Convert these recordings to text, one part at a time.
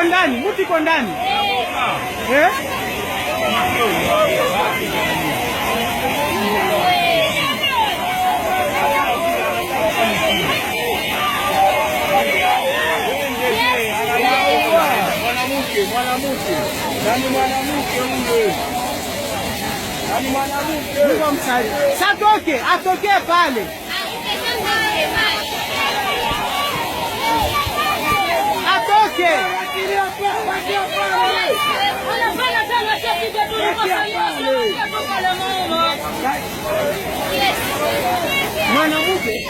ndani, mtu iko ndani. Eh? Mwanamke. Nani mwanamke huyo? Nani mwanamke? Mungu amsaidie. Satoke, atokee pale. Atoke. Mwanamke.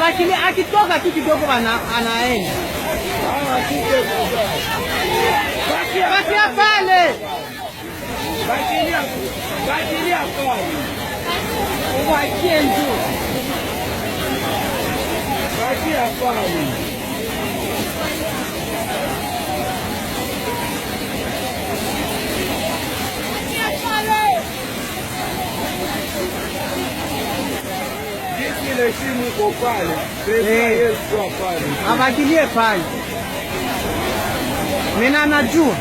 Lakini akitoka tu kidogo anaenda. Bakia pale. Bakilia pale. Uwakie njoo. Bakia pale. Ile simu iko pale. Yesu pale. Abakilie pale. Mimi najua.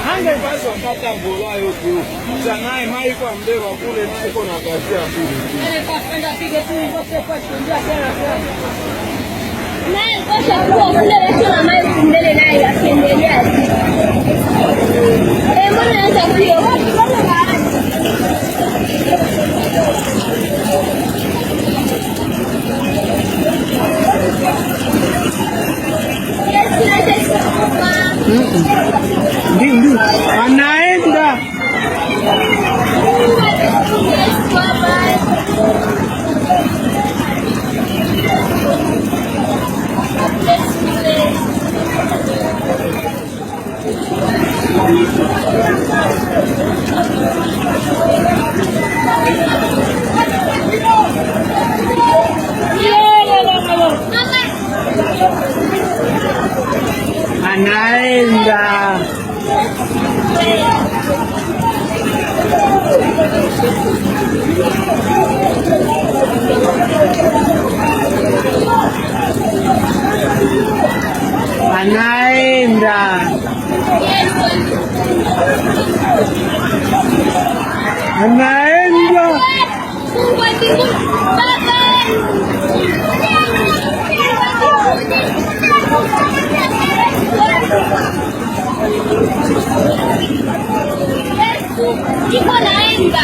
Hange basi wakati mbola yote huko. Sanaye mai kwa mbele kule niko na kazi ya pili. Ile kapenda pige tu ngote kwa kuingia tena. Naye ngoja kwa kule wetu na mai mbele naye akiendelea. Mbona anza kuyo? Ndio. Anaenda. Anaenda. Anaenda. Anaenda. Iko naenda.